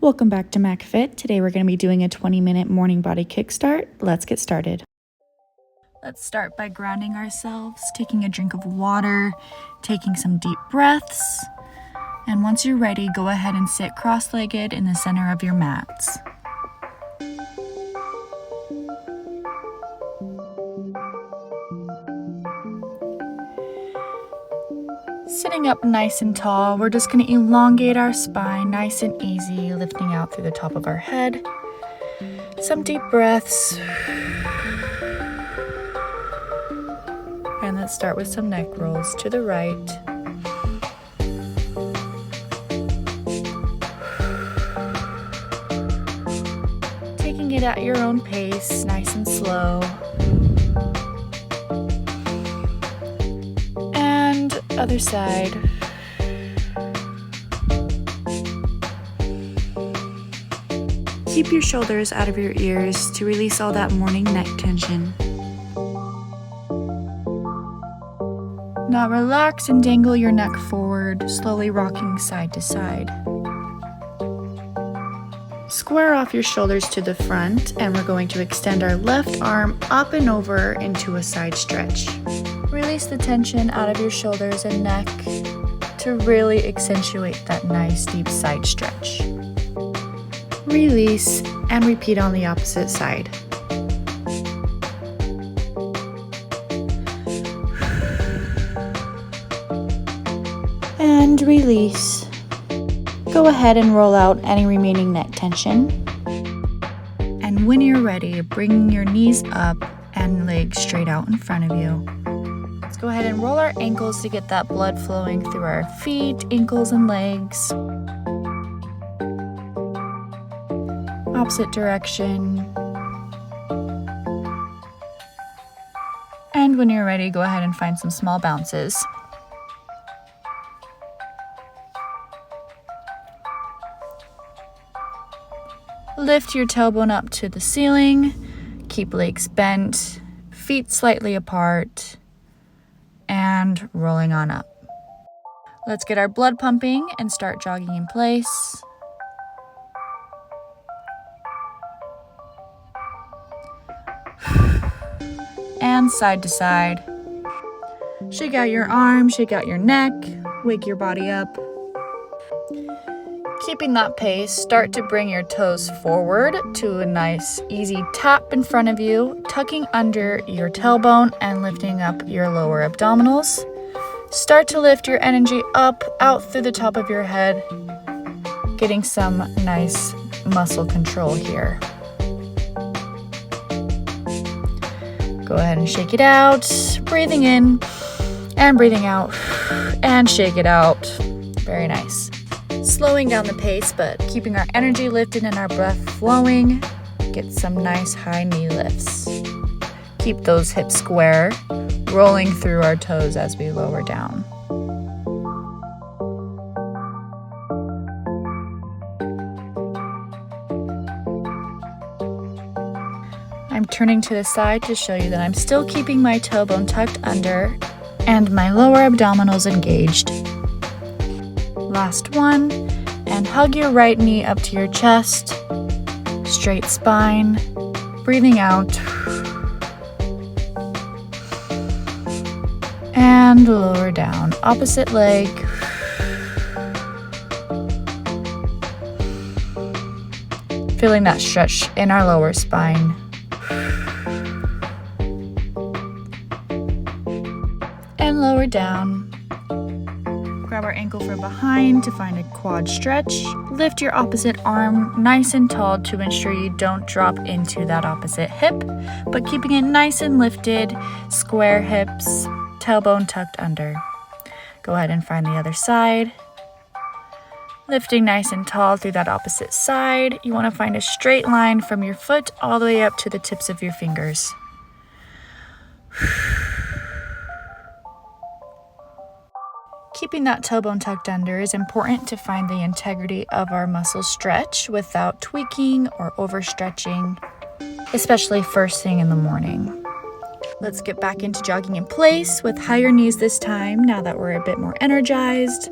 Welcome back to MACFIT. Today we're going to be doing a 20-minute morning body kickstart. Let's get started. Let's start by grounding ourselves, taking a drink of water, taking some deep breaths. And once you're ready, go ahead and sit cross-legged in the center of your mats. Sitting up nice and tall, we're just going to elongate our spine nice and easy, lifting out through the top of our head. Some deep breaths. And let's start with some neck rolls to the right. Taking it at your own pace, nice and slow. Other side. Keep your shoulders out of your ears to release all that morning neck tension. Now relax and dangle your neck forward, slowly rocking side to side. Square off your shoulders to the front, and we're going to extend our left arm up and over into a side stretch. Release the tension out of your shoulders and neck to really accentuate that nice deep side stretch. Release and repeat on the opposite side. And release. Go ahead and roll out any remaining neck tension. And when you're ready, bring your knees up and legs straight out in front of you. Go ahead and roll our ankles to get that blood flowing through our feet, ankles, and legs. Opposite direction. And when you're ready, go ahead and find some small bounces. Lift your tailbone up to the ceiling. Keep legs bent, feet slightly apart. And rolling on up. Let's get our blood pumping and start jogging in place. And side to side. Shake out your arms, shake out your neck, wake your body up. Keeping that pace, start to bring your toes forward to a nice easy tap in front of you, tucking under your tailbone and lifting up your lower abdominals. Start to lift your energy up, out through the top of your head, getting some nice muscle control here. Go ahead and shake it out, breathing in and breathing out, and shake it out. Very nice. Slowing down the pace, but keeping our energy lifted and our breath flowing. Get some nice high knee lifts. Keep those hips square, rolling through our toes as we lower down. I'm turning to the side to show you that I'm still keeping my tailbone tucked under and my lower abdominals engaged. Last one, and hug your right knee up to your chest, straight spine, breathing out, and lower down, opposite leg, feeling that stretch in our lower spine, and lower down. Grab our ankle from behind to find a quad stretch. Lift your opposite arm nice and tall to ensure you don't drop into that opposite hip, but keeping it nice and lifted, square hips, tailbone tucked under. Go ahead and find the other side. Lifting nice and tall through that opposite side. You want to find a straight line from your foot all the way up to the tips of your fingers. Keeping that tailbone tucked under is important to find the integrity of our muscle stretch without tweaking or overstretching, especially first thing in the morning. Let's get back into jogging in place with higher knees this time, now that we're a bit more energized.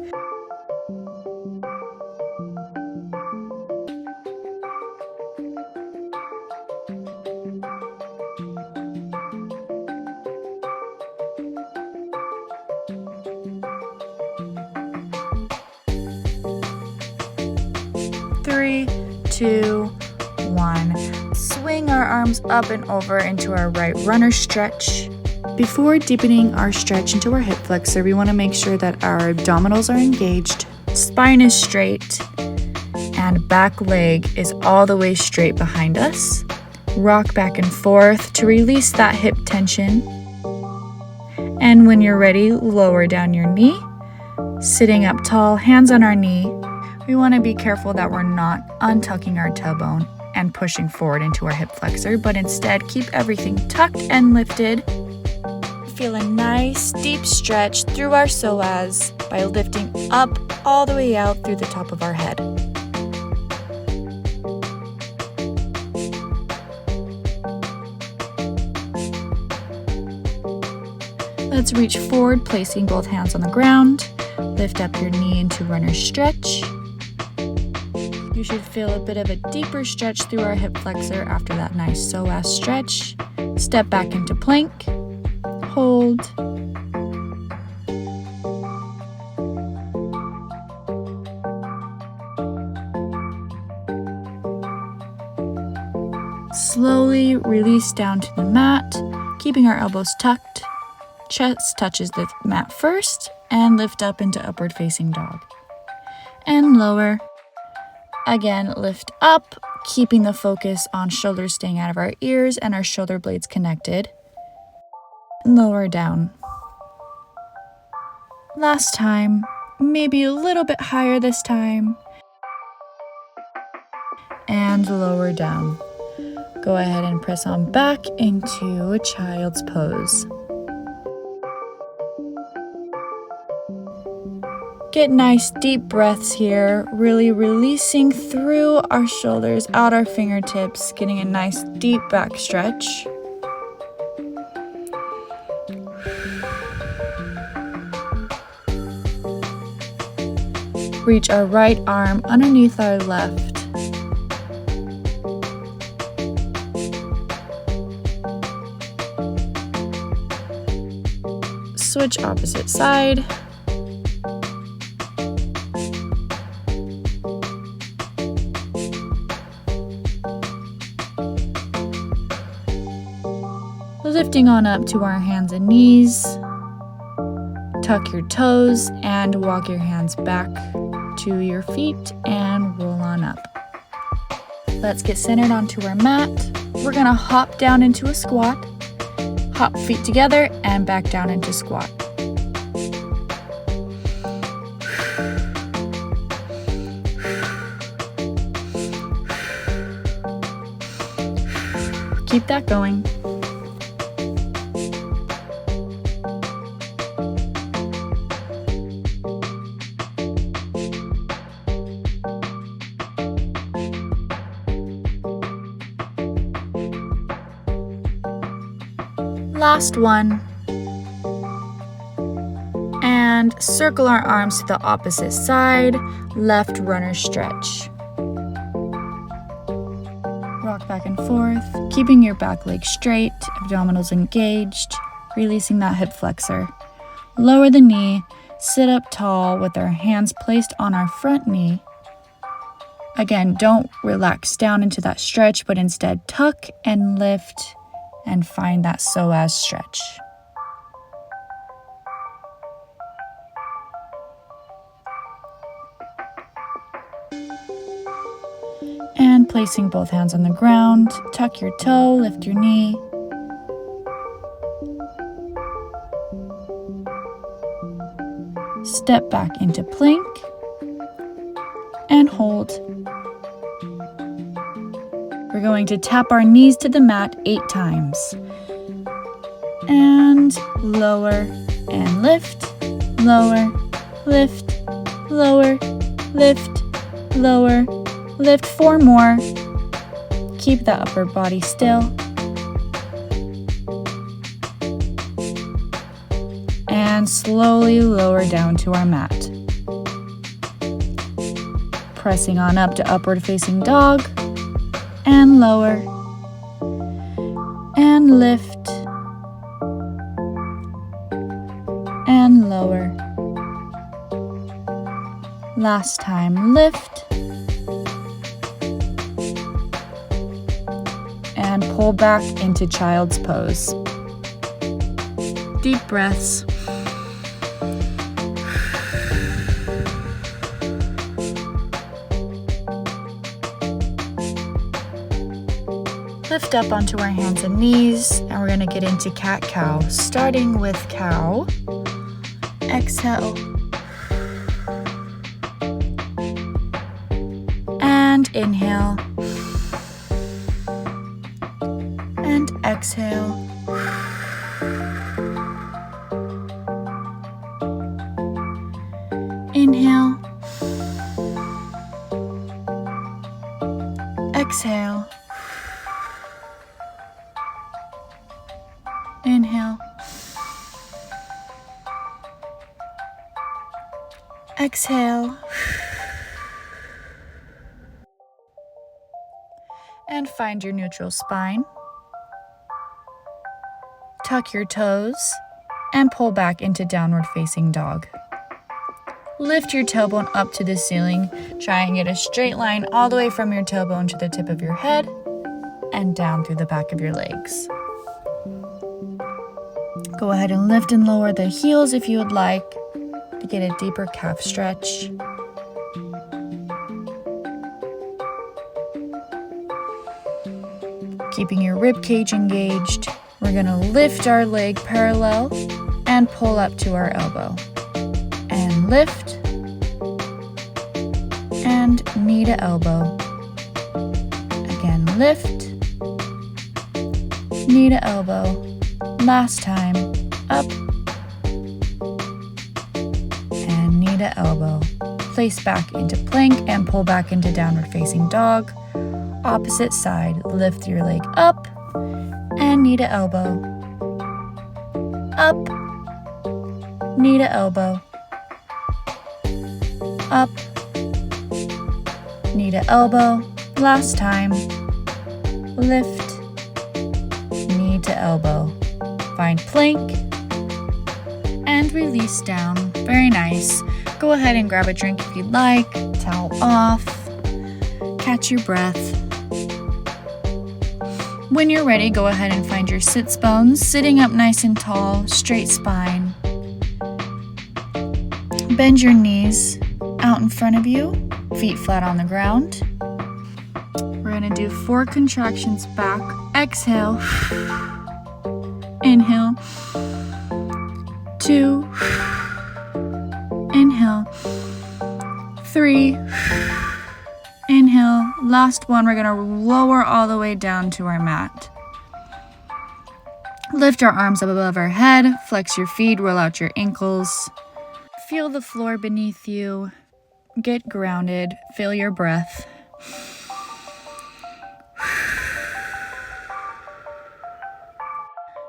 3, 2, 1. Swing our arms up and over into our right runner stretch. Before deepening our stretch into our hip flexor, we want to make sure that our abdominals are engaged, spine is straight, and back leg is all the way straight behind us. Rock back and forth to release that hip tension. And when you're ready, lower down your knee. Sitting up tall, hands on our knee. We want to be careful that we're not untucking our tailbone and pushing forward into our hip flexor, but instead keep everything tucked and lifted. Feel a nice deep stretch through our psoas by lifting up all the way out through the top of our head. Let's reach forward, placing both hands on the ground. Lift up your knee into runner's stretch. You should feel a bit of a deeper stretch through our hip flexor after that nice psoas stretch. Step back into plank. Hold. Slowly release down to the mat, keeping our elbows tucked. Chest touches the mat first, and lift up into upward facing dog. And lower. Again, lift up, keeping the focus on shoulders staying out of our ears and our shoulder blades connected. Lower down. Last time, maybe a little bit higher this time. And lower down. Go ahead and press on back into a child's pose. Get nice deep breaths here, really releasing through our shoulders, out our fingertips, getting a nice deep back stretch. Reach our right arm underneath our left. Switch opposite side. Lifting on up to our hands and knees. Tuck your toes and walk your hands back to your feet and roll on up. Let's get centered onto our mat. We're gonna hop down into a squat. Hop feet together and back down into squat. Keep that going. Last one. And circle our arms to the opposite side, left runner stretch. Rock back and forth, keeping your back leg straight, abdominals engaged, releasing that hip flexor. Lower the knee, sit up tall with our hands placed on our front knee. Again, don't relax down into that stretch, but instead tuck and lift and find that psoas stretch. And placing both hands on the ground, tuck your toe, lift your knee. Step back into plank and hold. We're going to tap our knees to the mat 8 times. And lower and lift, lower, lift, lower, lift, lower, lift. 4 more. Keep the upper body still. And slowly lower down to our mat. Pressing on up to upward facing dog. And lower. And lift. And lower. Last time, lift. pull back into child's pose. Deep breaths. Lift up onto our hands and knees, and we're going to get into cat-cow, starting with cow. Exhale. And inhale. And exhale. Inhale. Exhale. Inhale. Exhale. And find your neutral spine. Tuck your toes and pull back into downward facing dog. Lift your tailbone up to the ceiling. Try and get a straight line all the way from your tailbone to the tip of your head and down through the back of your legs. Go ahead and lift and lower the heels if you would like to get a deeper calf stretch. Keeping your rib cage engaged, we're going to lift our leg parallel and pull up to our elbow. And lift and knee to elbow. Again, lift, knee to elbow. Last time, up and knee to elbow. Place back into plank and pull back into downward facing dog. Opposite side, lift your leg up and knee to elbow. Up, knee to elbow. Up, knee to elbow. Last time, lift, knee to elbow. Find plank and release down. Very nice. Go ahead and grab a drink if you'd like. Towel off. Catch your breath. When you're ready, go ahead and find your sits bones. Sitting up nice and tall, straight spine. Bend your knees out in front of you. Feet flat on the ground. We're going to do 4 contractions back. Exhale. Inhale. 2. Inhale. 3. Inhale. Last one, we're going to lower all the way down to our mat. Lift our arms up above our head. Flex your feet. Roll out your ankles. Feel the floor beneath you. Get grounded. Feel your breath.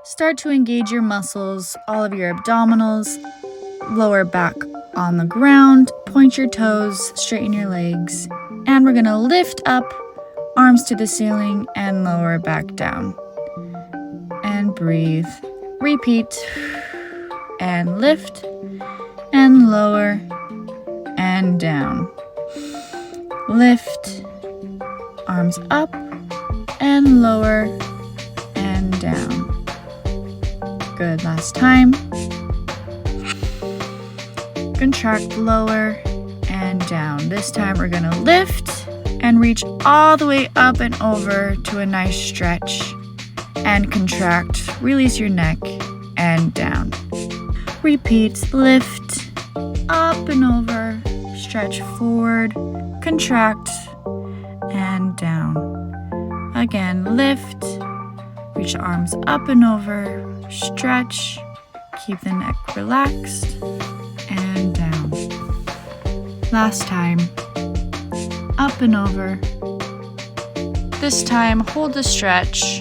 Start to engage your muscles, all of your abdominals, lower back on the ground, point your toes, straighten your legs, and we're going to lift up, arms to the ceiling, and lower back down. And breathe. Repeat. And lift, and lower, and down. Lift, arms up, and lower, and down. Good. Last time. Contract lower and down. This time we're going to lift and reach all the way up and over to a nice stretch and contract. Release your neck and down. Repeat. Lift up and over. Stretch forward. Contract and down. Again, lift. Reach arms up and over. Stretch, keep the neck relaxed, and down. Last time, up and over. This time, hold the stretch.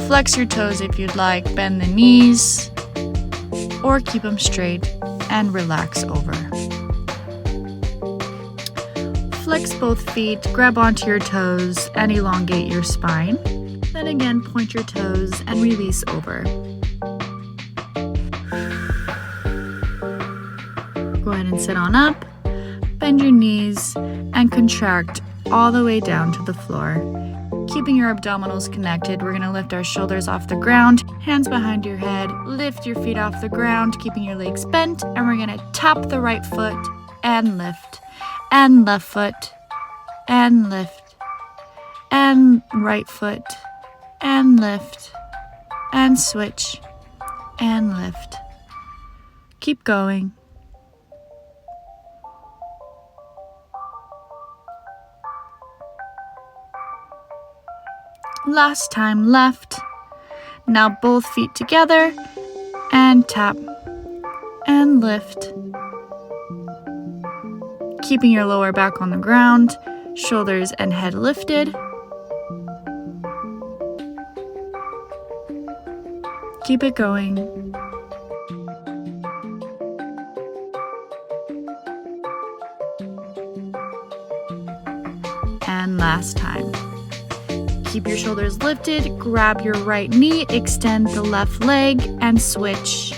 Flex your toes if you'd like, bend the knees, or keep them straight and relax over. Flex both feet, grab onto your toes, and elongate your spine. Then again, point your toes and release over. Go ahead and sit on up, bend your knees, and contract all the way down to the floor. Keeping your abdominals connected, we're gonna lift our shoulders off the ground, hands behind your head, lift your feet off the ground, keeping your legs bent, and we're gonna tap the right foot and lift, and left foot, and lift, and right foot, and lift, and switch, and lift. Keep going. Last time, left. Now both feet together and tap and lift. Keeping your lower back on the ground, shoulders and head lifted. Keep it going. And last time. Keep your shoulders lifted, grab your right knee, extend the left leg, and switch.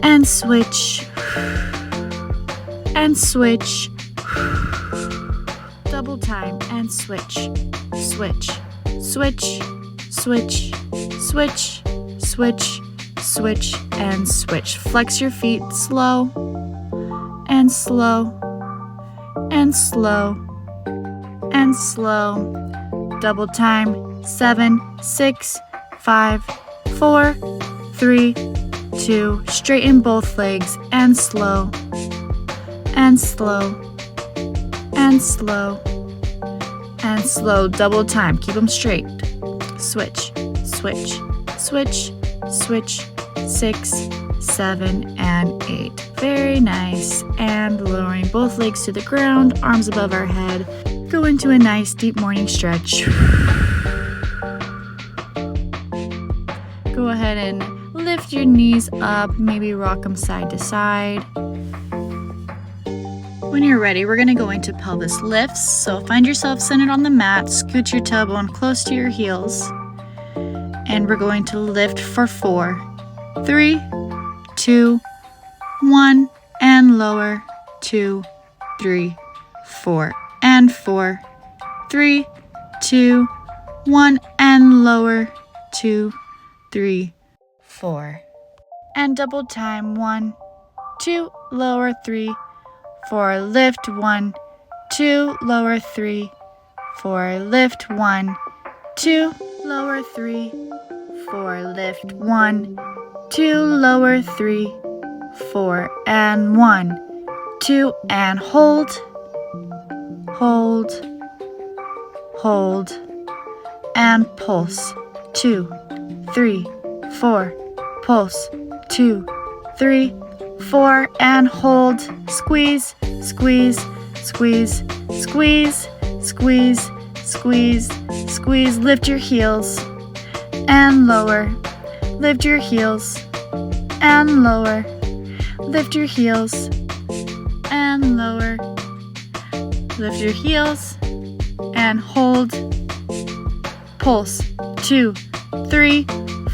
And switch. And switch. Double time and switch. Switch. Switch. Switch. Switch. Switch. Switch. And switch. Flex your feet slow. And slow. And slow. And slow. Double time. 7, 6, 5, 4, 3, 2. Straighten both legs and slow. And slow. And slow. And slow. Double time. Keep them straight. Switch. Switch. Switch. Switch. 6, 7, and 8. Very nice. And lowering both legs to the ground, arms above our head. Go into a nice deep morning stretch. Go ahead and lift your knees up, maybe rock them side to side. When you're ready, we're going to go into pelvis lifts. So find yourself centered on the mat, scoot your tailbone close to your heels, and we're going to lift for 4, 3, 2, 1, and lower, 2, 3, 4. And 4, 3, 2, 1, and lower, 2, 3, 4. And double time, 1, 2, lower, 3, 4, lift, 1, 2, lower, 3, 4, lift, 1, 2, lower, 3, 4, lift, 1, 2, lower, 3, 4, and 1, 2, and hold. Hold, hold, and pulse. 2, 3, 4, pulse. 2, 3, 4, and hold. Squeeze, squeeze, squeeze, squeeze, squeeze, squeeze, squeeze. Lift your heels and lower. Lift your heels and lower. Lift your heels and lower. Lift your heels and hold. Pulse. 2, 3,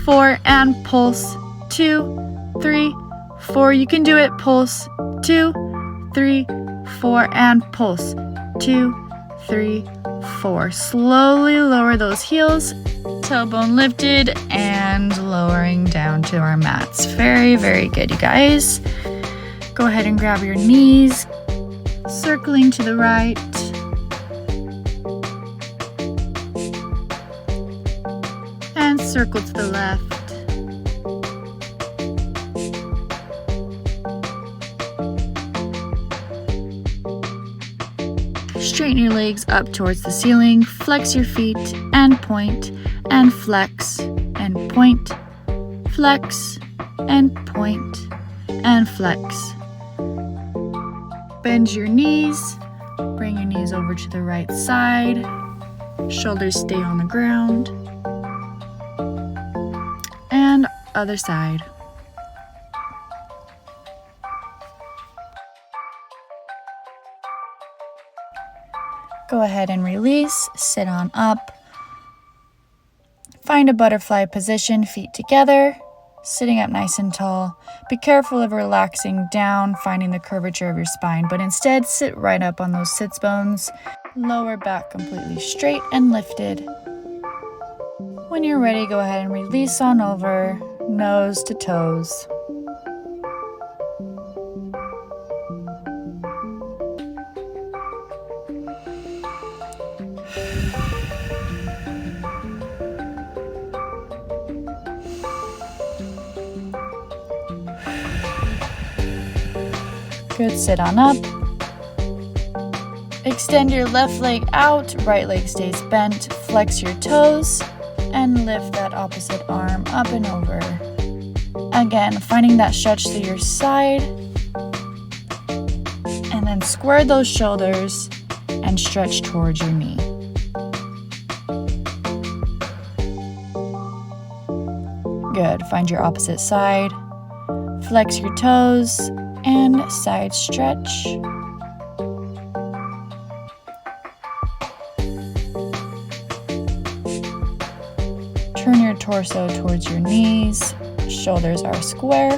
4, and pulse. 2, 3, 4. You can do it. Pulse. 2, 3, 4, and pulse. 2, 3, 4. Slowly lower those heels. Tailbone lifted and lowering down to our mats. Very, very good, you guys. Go ahead and grab your knees. Circling to the right. And circle to the left. Straighten your legs up towards the ceiling. Flex your feet and point and flex and point. Flex and point and flex. Bend your knees, bring your knees over to the right side, shoulders stay on the ground, and other side. Go ahead and release, sit on up, find a butterfly position, feet together, sitting up nice and tall. Be careful of relaxing down, finding the curvature of your spine, but instead sit right up on those sits bones. Lower back completely straight and lifted. When you're ready, go ahead and release on over, nose to toes. Good, sit on up. Extend your left leg out, right leg stays bent, flex your toes, and lift that opposite arm up and over. Again, finding that stretch to your side, and then square those shoulders and stretch towards your knee. Good, find your opposite side, flex your toes, and side stretch. Turn your torso towards your knees, shoulders are square.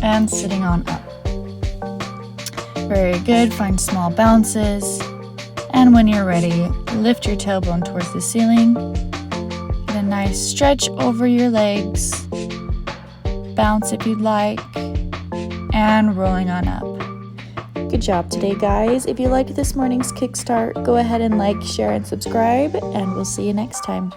And sitting on up. Very good, find small bounces. And when you're ready, lift your tailbone towards the ceiling. Get a nice stretch over your legs. Bounce if you'd like. And rolling on up. Good job today, guys. If you liked this morning's kickstart, go ahead and like, share, and subscribe, and we'll see you next time.